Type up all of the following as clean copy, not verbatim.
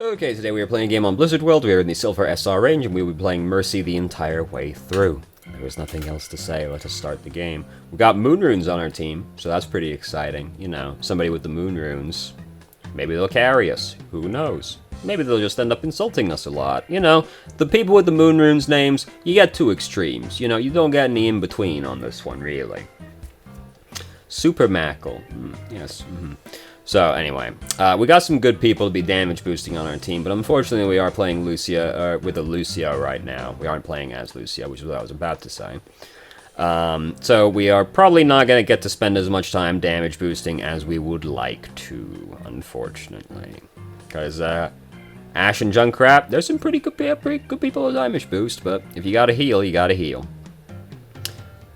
Okay, today we are playing a game on Blizzard World. We are in the Silver SR range, and we will be playing Mercy the entire way through. There was nothing else to say. Let us start the game. We've got moon runes on our team, so that's pretty exciting. You know, somebody with the moon runes. Maybe they'll carry us. Who knows? Maybe they'll just end up insulting us a lot. You know, the people with the moon runes names, you get two extremes. You know, you don't get any in-between on this one, really. Super Mackle. Yes. So anyway, we got some good people to be damage boosting on our team, but unfortunately we are playing Lucia with a Lucio right now. We aren't playing as Lucia, which is what I was about to say. So we are probably not going to get to spend as much time damage boosting as we would like to, unfortunately. Because Ash and Junkrat, there's some pretty good people with damage boost, but if you gotta heal, you gotta heal.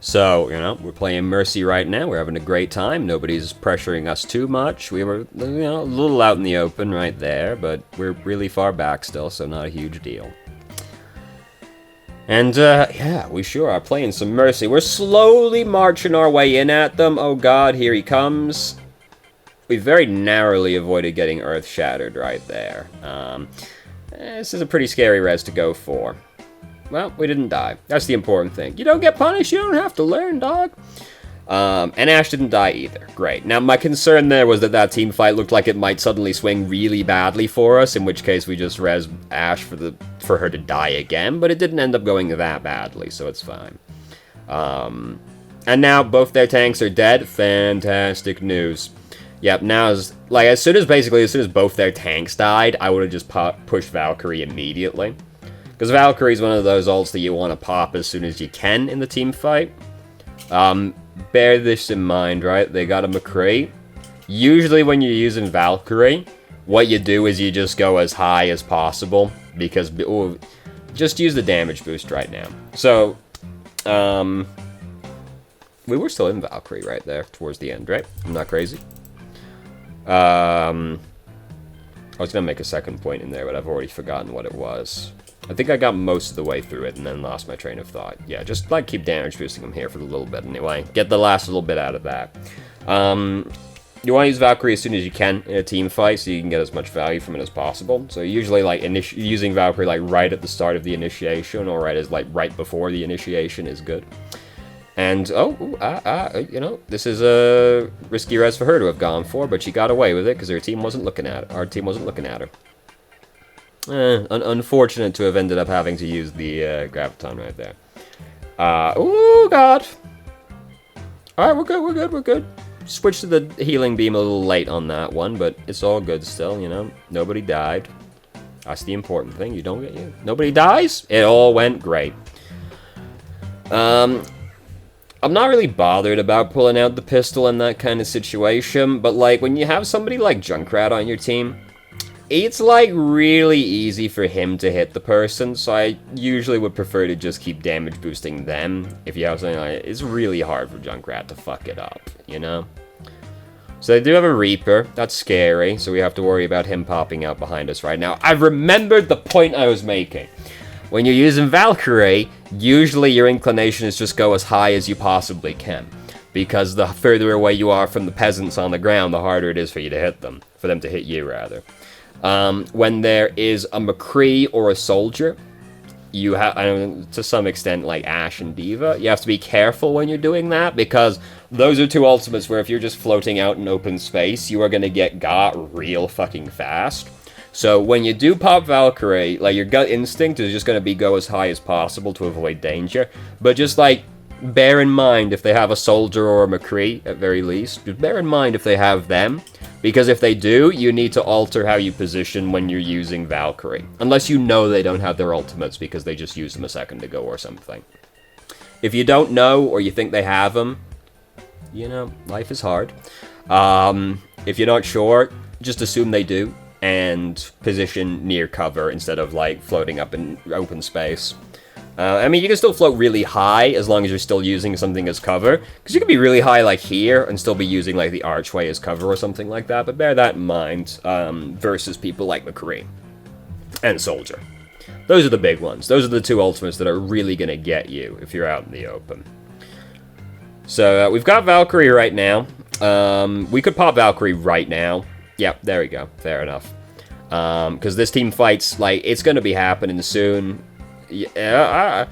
So, you know, we're playing Mercy right now. We're having a great time. Nobody's pressuring us too much. We were, you know, a little out in the open right there, but we're really far back still, so not a huge deal. And, yeah, we sure are playing some Mercy. We're slowly marching our way in at them. Oh god, here he comes. We very narrowly avoided getting Earth Shattered right there. This is a pretty scary res to go for. Well, we didn't die. That's the important thing. You don't get punished, you don't have to learn, dog. And Ash didn't die either. Great. Now, my concern there was that team fight looked like it might suddenly swing really badly for us, in which case we just res Ash for her to die again, but it didn't end up going that badly, so it's fine. And now both their tanks are dead. Fantastic news. Yep, now, as soon as both their tanks died, I would have just pushed Valkyrie immediately. Because Valkyrie's one of those ults that you want to pop as soon as you can in the team fight. Bear this in mind, right? They got a McCree. Usually when you're using Valkyrie, what you do is you just go as high as possible. Because, just use the damage boost right now. So, we were still in Valkyrie right there, towards the end, right? I'm not crazy. I was going to make a second point in there, but I've already forgotten what it was. I think I got most of the way through it and then lost my train of thought. Yeah, just, keep damage boosting them here for a little bit anyway. Get the last little bit out of that. You want to use Valkyrie as soon as you can in a team fight so you can get as much value from it as possible. So usually, using Valkyrie, right at the start of the initiation or right before the initiation is good. And, you know, this is a risky res for her to have gone for, but she got away with it because her team wasn't looking at it. Our team wasn't looking at her. Unfortunate to have ended up having to use the Graviton right there. Oh god! Alright, we're good. Switch to the healing beam a little late on that one, but it's all good still, you know. Nobody died. That's the important thing, nobody dies? It all went great. I'm not really bothered about pulling out the pistol in that kind of situation, but, when you have somebody like Junkrat on your team, it's, really easy for him to hit the person, so I usually would prefer to just keep damage boosting them. If you have something like it, it's really hard for Junkrat to fuck it up, you know? So they do have a Reaper. That's scary, so we have to worry about him popping out behind us right now. I've remembered the point I was making. When you're using Valkyrie, usually your inclination is just go as high as you possibly can. Because the further away you are from the peasants on the ground, the harder it is for you to hit them. For them to hit you, rather. When there is a McCree or a soldier, you have, to some extent, like Ash and Diva, you have to be careful when you're doing that, because those are two ultimates where if you're just floating out in open space, you are going to get got real fucking fast. So when you do pop Valkyrie, your gut instinct is just going to be go as high as possible to avoid danger, but just, bear in mind if they have a soldier or a McCree, at very least, just bear in mind if they have them. Because if they do, you need to alter how you position when you're using Valkyrie. Unless you know they don't have their ultimates because they just used them a second ago or something. If you don't know or you think they have them, you know, life is hard. If you're not sure, just assume they do. And position near cover instead of, floating up in open space. You can still float really high as long as you're still using something as cover. Because you can be really high, here, and still be using, the archway as cover or something like that. But bear that in mind, versus people like McCree and Soldier. Those are the big ones. Those are the two ultimates that are really going to get you if you're out in the open. So, we've got Valkyrie right now. We could pop Valkyrie right now. Yep, there we go. Fair enough. Because this team fight's, like, it's going to be happening soon. Yeah,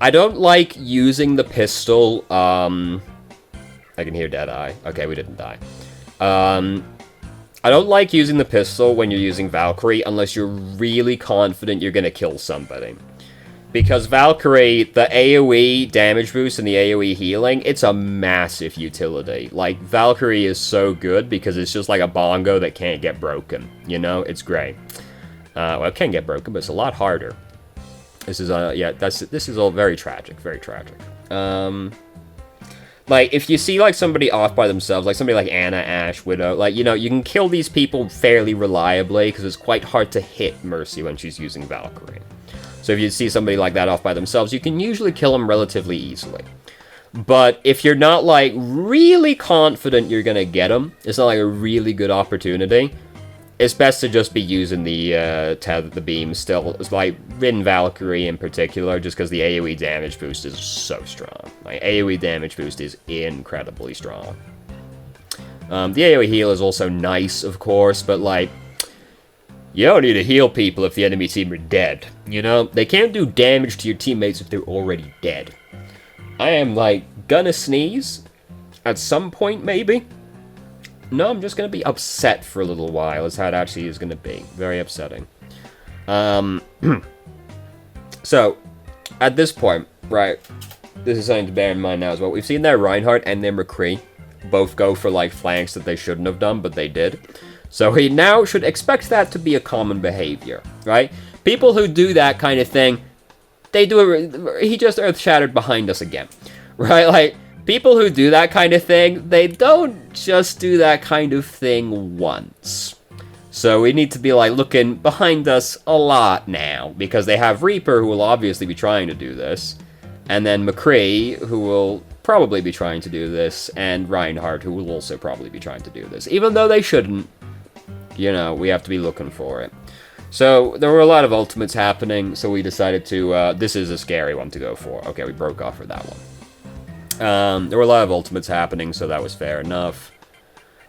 I don't like using the pistol. I can hear Deadeye. Okay, we didn't die. I don't like using the pistol when you're using Valkyrie unless you're really confident you're going to kill somebody. Because Valkyrie, the AoE damage boost and the AoE healing, it's a massive utility. Like, Valkyrie is so good because it's just like a bongo that can't get broken. You know? It's great. Well, it can get broken, but it's a lot harder. This is, yeah, this is all very tragic, very tragic. Like, if you see, like, somebody off by themselves, like somebody like Anna, Ashe, Widow, like, you know, you can kill these people fairly reliably, because it's quite hard to hit Mercy when she's using Valkyrie. So if you see somebody like that off by themselves, you can usually kill them relatively easily. But if you're not, like, really confident you're gonna get them, it's not, like, a really good opportunity, it's best to just be using the beam still. It's like in Valkyrie in particular, just because the AoE damage boost is so strong. Like, AoE damage boost is incredibly strong. The AoE heal is also nice, of course, but like, you don't need to heal people if the enemy team are dead. You know, they can't do damage to your teammates if they're already dead. I am like gonna sneeze at some point, maybe. No, I'm just going to be upset for a little while, is how it actually is going to be. Very upsetting. So, at this point, right, this is something to bear in mind now as well. We've seen that Reinhardt and then McCree both go for, like, flanks that they shouldn't have done, but they did. So he now should expect that to be a common behavior, right? People who do that kind of thing, they do it. He just earth-shattered behind us again, right? Like, people who do that kind of thing, they don't just do that kind of thing once. So we need to be, like, looking behind us a lot now, because they have Reaper, who will obviously be trying to do this, and then McCree, who will probably be trying to do this, and Reinhardt, who will also probably be trying to do this. Even though they shouldn't, you know, we have to be looking for it. So there were a lot of ultimates happening, so we decided to, this is a scary one to go for. Okay, we broke off for that one. There were a lot of ultimates happening, so that was fair enough.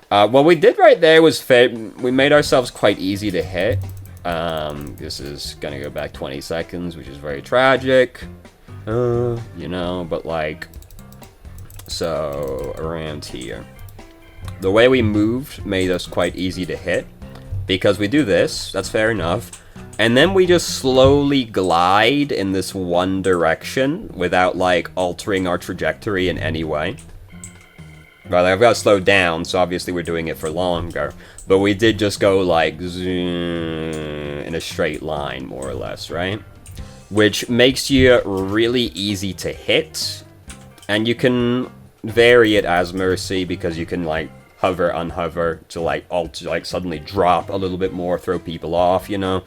What we did right there was we made ourselves quite easy to hit. This is gonna go back 20 seconds, which is very tragic. You know, but like, so around here. The way we moved made us quite easy to hit, because we do this, that's fair enough. And then we just slowly glide in this one direction without, like, altering our trajectory in any way. Right, like, I've got to slow down, so obviously we're doing it for longer. But we did just go, like, in a straight line, more or less, right? Which makes you really easy to hit. And you can vary it as Mercy, because you can, like, hover, unhover to, like, suddenly drop a little bit more, throw people off, you know?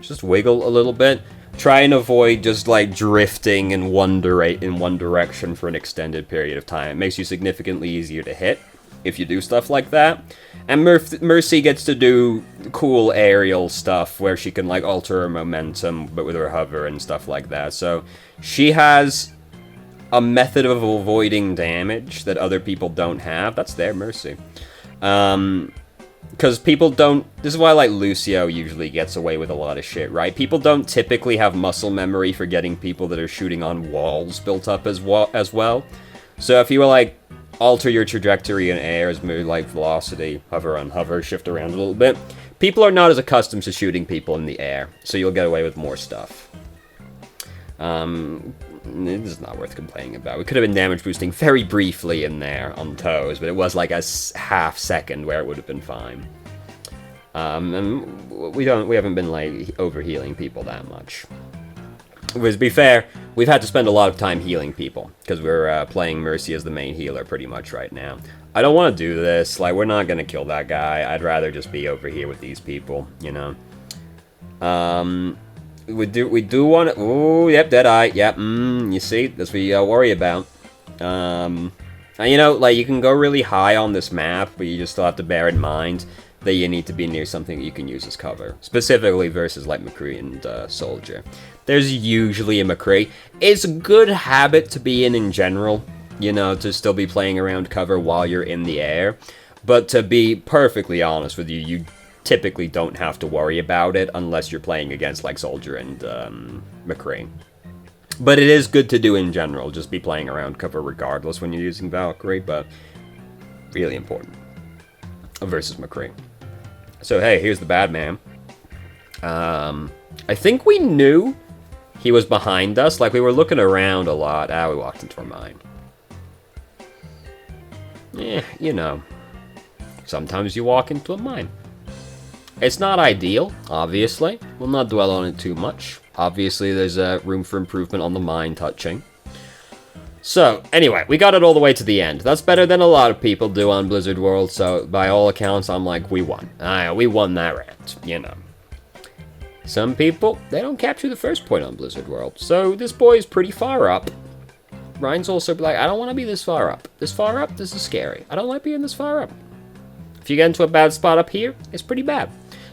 Just wiggle a little bit. Try and avoid just, like, drifting in one direction for an extended period of time. It makes you significantly easier to hit if you do stuff like that. And Mercy gets to do cool aerial stuff where she can, like, alter her momentum, but with her hover and stuff like that. So she has a method of avoiding damage that other people don't have. That's their Mercy. Because people don't... This is why, like, Lucio usually gets away with a lot of shit, right? People don't typically have muscle memory for getting people that are shooting on walls built up as well. So if you were, like, alter your trajectory in air as move, like, velocity, hover, unhover, shift around a little bit, people are not as accustomed to shooting people in the air, so you'll get away with more stuff. This is not worth complaining about. We could have been damage boosting very briefly in there on toes, but it was like a half second where it would have been fine. And we haven't been like over healing people that much. To be fair, we've had to spend a lot of time healing people because we're playing Mercy as the main healer pretty much right now. I don't want to do this. Like, we're not gonna kill that guy. I'd rather just be over here with these people, you know. We do want to... Ooh, yep, Deadeye. Yep, you see? That's what you gotta worry about. And you know, like, you can go really high on this map, but you just still have to bear in mind that you need to be near something that you can use as cover. Specifically versus, like, McCree and Soldier. There's usually a McCree. It's a good habit to be in general, you know, to still be playing around cover while you're in the air. But to be perfectly honest with you, you typically don't have to worry about it unless you're playing against like Soldier and McCree. But it is good to do in general, just be playing around cover regardless when you're using Valkyrie, but really important versus McCree. So hey, here's the bad man. I think we knew he was behind us, like we were looking around a lot. We walked into our mine. Yeah, you know, sometimes you walk into a mine. It's not ideal, obviously. We'll not dwell on it too much. Obviously, there's room for improvement on the mine touching. So, anyway, we got it all the way to the end. That's better than a lot of people do on Blizzard World, so by all accounts, I'm like, we won. We won that round, you know. Some people, they don't capture the first point on Blizzard World, so this boy is pretty far up. Ryan's also like, I don't want to be this far up. This far up, this is scary. I don't like being this far up. If you get into a bad spot up here, it's pretty bad.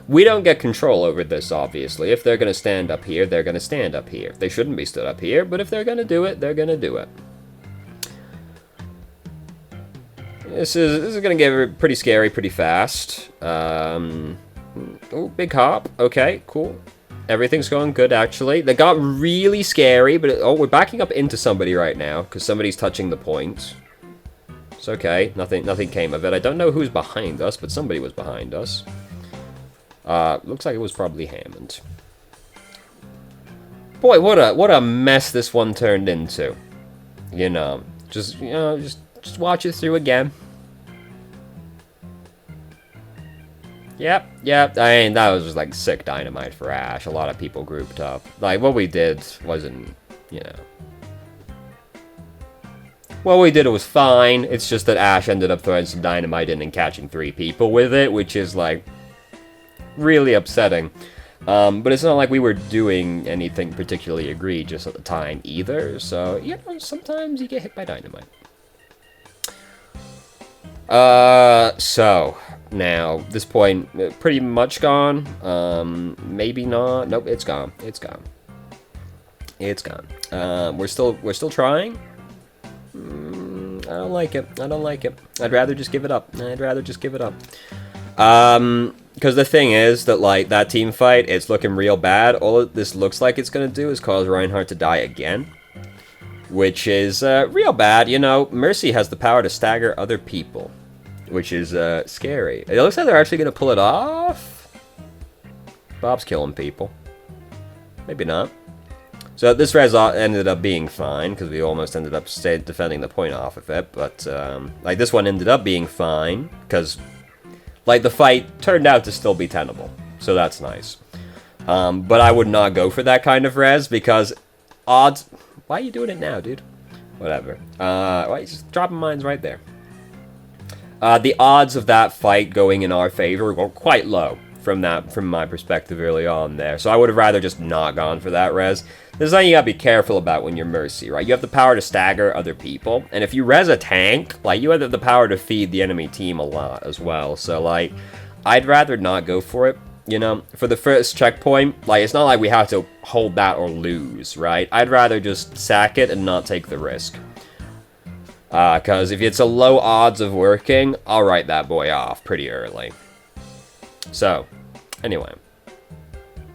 We don't get control over this, obviously. If they're going to stand up here, they're going to stand up here. They shouldn't be stood up here, but if they're going to do it, they're going to do it. This is going to get pretty scary pretty fast. Oh, big hop. Okay, cool. Everything's going good, actually. They got really scary, but... oh, we're backing up into somebody right now, because somebody's touching the point. It's okay. Nothing came of it. I don't know who's behind us, but somebody was behind us. Looks like it was probably Hammond. Boy, what a mess this one turned into. You know, just watch it through again. Yep. I mean, that was just like sick dynamite for Ash. A lot of people grouped up. Like, what we did wasn't, you know. What we did, it was fine. It's just that Ash ended up throwing some dynamite in and catching 3 people with it, which is, like, really upsetting. But it's not like we were doing anything particularly egregious at the time either. So, you know, sometimes you get hit by dynamite. So... now, this point, pretty much gone. Maybe not. Nope, it's gone. It's gone. It's gone. We're still trying. I don't like it. I don't like it. I'd rather just give it up. Because the thing is that, like, that team fight, it's looking real bad. All this looks like it's gonna do is cause Reinhardt to die again. Which is, real bad. You know, Mercy has the power to stagger other people. Which is, scary. It looks like they're actually gonna pull it off. Bob's killing people. Maybe not. So this res ended up being fine, because we almost ended up defending the point off of it. But, like, this one ended up being fine, because, like, the fight turned out to still be tenable. So that's nice. But I would not go for that kind of res, because odds... why are you doing it now, dude? Whatever. Why are you just dropping mines right there? The odds of that fight going in our favor were quite low from my perspective early on there. So I would have rather just not gone for that res. There's something you gotta be careful about when you're Mercy, right? You have the power to stagger other people, and if you res a tank, like, you have the power to feed the enemy team a lot as well. So, like, I'd rather not go for it, you know? For the first checkpoint, like, it's not like we have to hold that or lose, right? I'd rather just sack it and not take the risk. Because if it's a low odds of working, I'll write that boy off pretty early. So, anyway.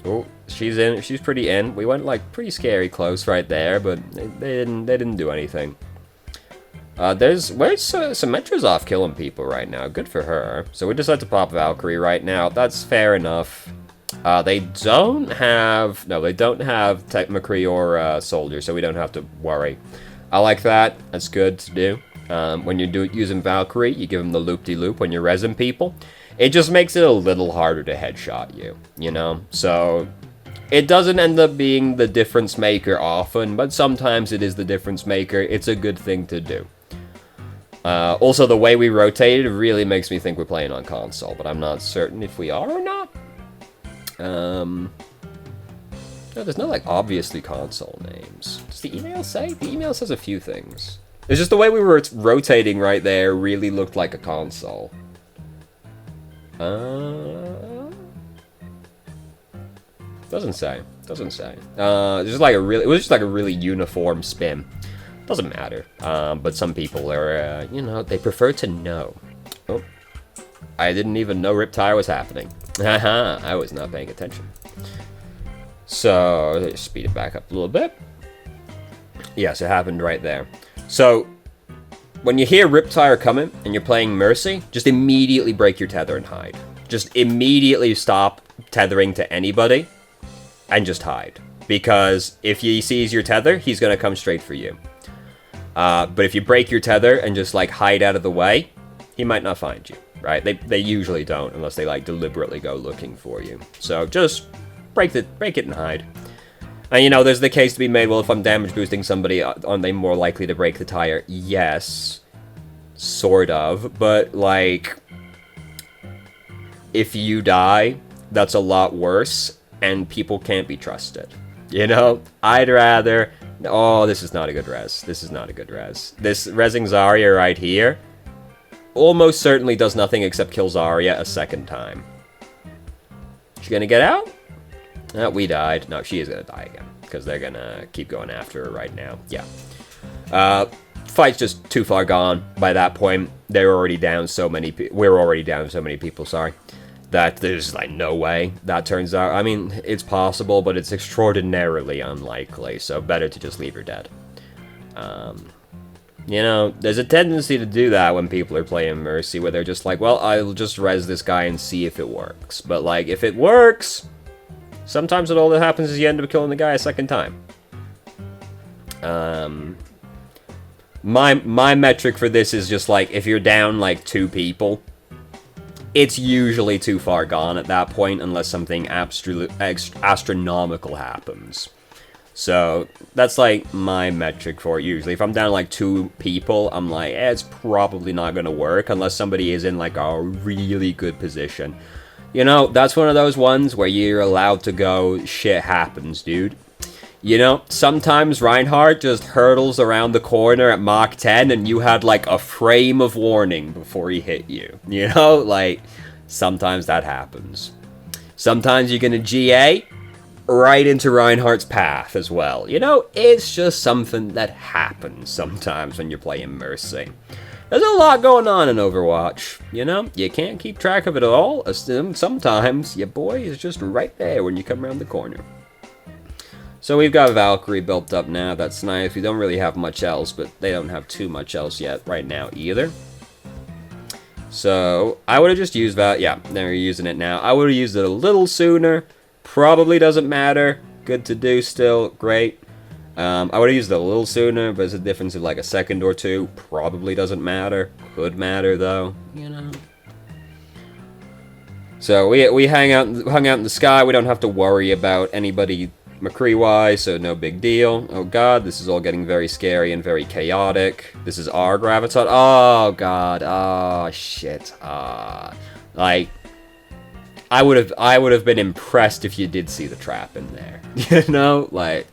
Oh, she's in. She's pretty in. We went, like, pretty scary close right there, but they didn't do anything. Where's Symmetra's off killing people right now. Good for her. So we decided to pop Valkyrie right now. That's fair enough. They don't have Tech McCree or Soldier, so we don't have to worry. I like that. That's good to do. When you're using Valkyrie, you give them the loop-de-loop when you're rezzing people. It just makes it a little harder to headshot you, you know? So, it doesn't end up being the difference maker often, but sometimes it is the difference maker. It's a good thing to do. Also, the way we rotated really makes me think we're playing on console, but I'm not certain if we are or not. No, there's no, like, obviously console names. Does the email say? The email says a few things. It's just the way we were rotating right there really looked like a console. Doesn't say. Doesn't say. It was just like a really uniform spin. Doesn't matter. But some people are, you know, they prefer to know. Oh. I didn't even know Riptire was happening. Haha, I was not paying attention. So, let's speed it back up a little bit. Yes, it happened right there. So, when you hear Riptire coming and you're playing Mercy, just immediately break your tether and hide. Just immediately stop tethering to anybody and just hide. Because if he sees your tether, he's going to come straight for you. But if you break your tether and just, like, hide out of the way, he might not find you, right? They usually don't, unless they, like, deliberately go looking for you. So just break it and hide. And, you know, there's the case to be made, well, if I'm damage boosting somebody, aren't they more likely to break the tire? Yes. Sort of. But, like, if you die, that's a lot worse, and people can't be trusted. You know? I'd rather... Oh, this is not a good res. This is not a good res. This resing Zarya right here almost certainly does nothing except kill Zarya a second time. She gonna get out? We died. No, she is gonna die again, because they're gonna keep going after her right now. Yeah. Fight's just too far gone by that point. They're already down so many we're already down so many people, sorry. That there's, like, no way that turns out. I mean, it's possible, but it's extraordinarily unlikely, so better to just leave her dead. You know, there's a tendency to do that when people are playing Mercy, where they're just like, well, I'll just res this guy and see if it works. But, like, if it works, sometimes all that happens is you end up killing the guy a second time. My metric for this is just, like, if you're down, like, 2 people... It's usually too far gone at that point, unless something astronomical happens. So, that's, like, my metric for it, usually. If I'm down, like, 2 people, I'm like, it's probably not gonna work, unless somebody is in, like, a really good position. You know, that's one of those ones where you're allowed to go, shit happens, dude. You know, sometimes Reinhardt just hurtles around the corner at Mach 10 and you had, like, a frame of warning before he hit you. You know, like, sometimes that happens. Sometimes you're gonna GA right into Reinhardt's path as well. You know, it's just something that happens sometimes when you're playing Mercy. There's a lot going on in Overwatch, you know? You can't keep track of it all. Sometimes your boy is just right there when you come around the corner. So we've got Valkyrie built up now, that's nice. We don't really have much else, but they don't have too much else yet right now either. So, I would have just used that, yeah, they're using it now. I would have used it a little sooner, probably doesn't matter, good to do still, great. I would have used it a little sooner, but it's a difference of like a second or two, probably doesn't matter, could matter though, you know. So we hung out in the sky, we don't have to worry about anybody McCree-wise, so no big deal. Oh god, this is all getting very scary and very chaotic. This is our Graviton. Oh god, oh shit. Like, I would have been impressed if you did see the trap in there. You know, like,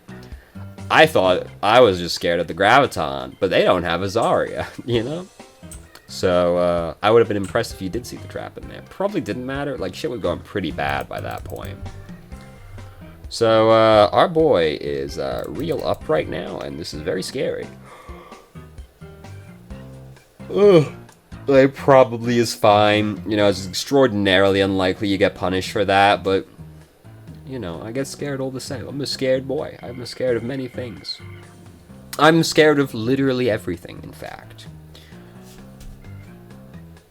I thought I was just scared of the Graviton, but they don't have a Zarya, you know? So, I would have been impressed if you did see the trap in there. Probably didn't matter, like, shit was going pretty bad by that point. So, our boy is real up right now, and this is very scary. Ugh. It probably is fine. You know, it's extraordinarily unlikely you get punished for that, but, you know, I get scared all the same. I'm a scared boy. I'm scared of many things. I'm scared of literally everything, in fact.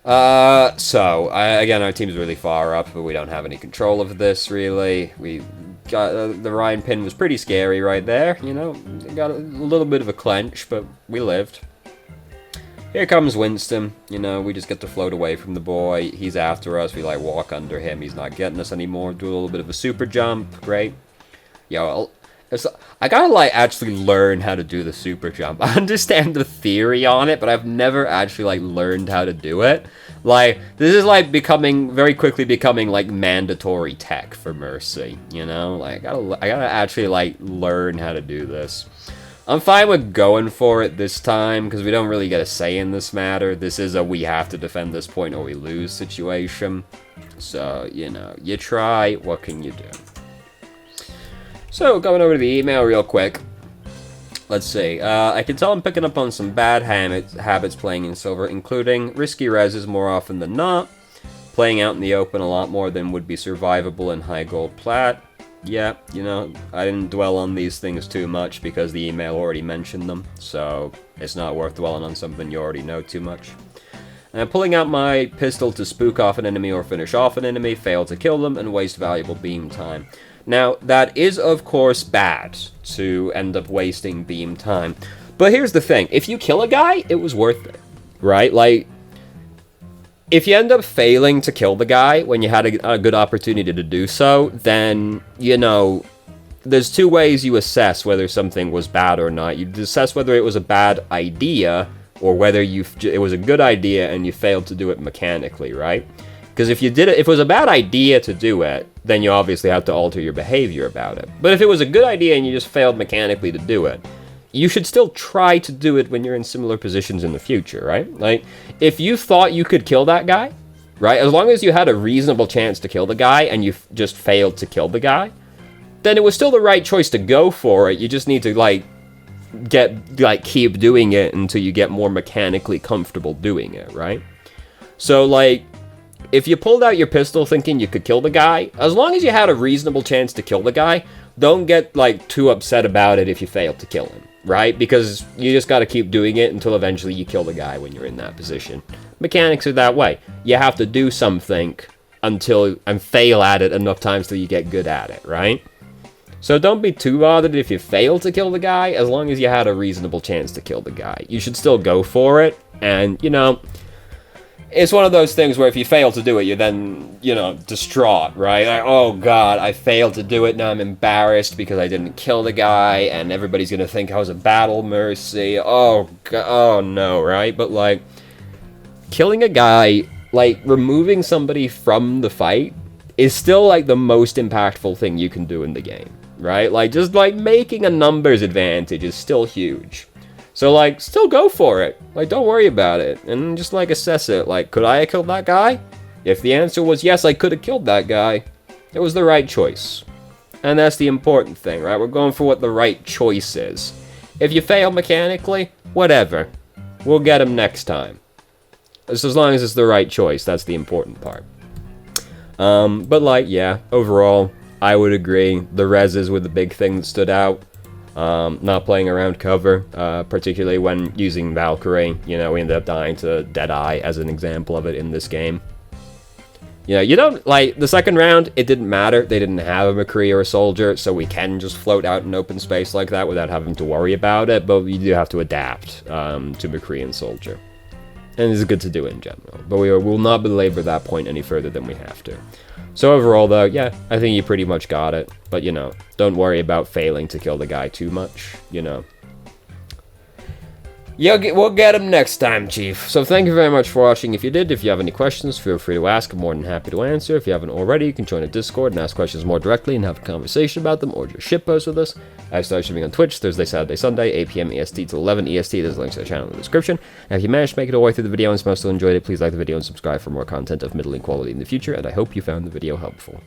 Again, our team's really far up, but we don't have any control of this, really. We got, the Ryan pin was pretty scary right there, you know. Got a little bit of a clench, but we lived. Here comes Winston, you know, we just get to float away from the boy. He's after us, we, like, walk under him. He's not getting us anymore. Do a little bit of a super jump, great. Yo, I gotta, like, actually learn how to do the super jump. I understand the theory on it, but I've never actually, like, learned how to do it. Like, this is, like, very quickly becoming, like, mandatory tech for Mercy, you know? Like, I gotta actually, like, learn how to do this. I'm fine with going for it this time, because we don't really get a say in this matter. This is a we have to defend this point or we lose situation. So, you know, you try, what can you do? So, going over to the email real quick. Let's see. I can tell I'm picking up on some bad habits playing in Silver, including risky reses more often than not. playing out in the open a lot more than would be survivable in high gold plat. Yeah, you know, I didn't dwell on these things too much because the email already mentioned them, so it's not worth dwelling on something you already know too much. Pulling out my pistol to spook off an enemy or finish off an enemy, fail to kill them, and waste valuable beam time. Now, that is, of course, bad to end up wasting beam time. But here's the thing. If you kill a guy, it was worth it, right? Like, if you end up failing to kill the guy when you had a good opportunity to do so, then, you know, there's two ways you assess whether something was bad or not. You assess whether it was a bad idea or whether it was a good idea and you failed to do it mechanically, right? Because if it was a bad idea to do it, then you obviously have to alter your behavior about it. But if it was a good idea and you just failed mechanically to do it, you should still try to do it when you're in similar positions in the future, right? Like, if you thought you could kill that guy, right, as long as you had a reasonable chance to kill the guy and you just failed to kill the guy, then it was still the right choice to go for it. You just need to, keep doing it until you get more mechanically comfortable doing it, right? So, like, if you pulled out your pistol thinking you could kill the guy, as long as you had a reasonable chance to kill the guy, don't get, too upset about it if you failed to kill him, right? Because you just gotta keep doing it until eventually you kill the guy when you're in that position. Mechanics are that way. You have to do something and fail at it enough times till you get good at it, right? So don't be too bothered if you fail to kill the guy, as long as you had a reasonable chance to kill the guy. You should still go for it, and, you know, it's one of those things where if you fail to do it, you're then, you know, distraught, right? Like, oh god, I failed to do it, now I'm embarrassed because I didn't kill the guy, and everybody's gonna think I was a battle mercy. Oh god, oh no, right? But, like, killing a guy, removing somebody from the fight is still, the most impactful thing you can do in the game, right? Just making a numbers advantage is still huge. So, still go for it. Don't worry about it. And just, assess it. Could I have killed that guy? If the answer was yes, I could have killed that guy, it was the right choice. And that's the important thing, right? We're going for what the right choice is. If you fail mechanically, whatever. We'll get him next time. As long as it's the right choice, that's the important part. But, yeah, overall, I would agree. The reses were the big thing that stood out. Not playing around cover, particularly when using Valkyrie. You know, we ended up dying to Deadeye as an example of it in this game. You know, you don't, the second round, it didn't matter. They didn't have a McCree or a soldier, so we can just float out in open space like that without having to worry about it, but you do have to adapt to McCree and soldier. And it's good to do in general, but we will not belabor that point any further than we have to. So overall, though, yeah, I think you pretty much got it. But, you know, don't worry about failing to kill the guy too much, you know. We'll get him next time, Chief. So thank you very much for watching. If you did, if you have any questions, feel free to ask. I'm more than happy to answer. If you haven't already, you can join a Discord and ask questions more directly and have a conversation about them, or just shitpost with us. I start streaming on Twitch Thursday, Saturday, Sunday, 8 p.m. EST to 11 EST. There's links to the channel in the description. And if you managed to make it all the way through the video and still enjoyed it, please like the video and subscribe for more content of middling quality in the future. And I hope you found the video helpful.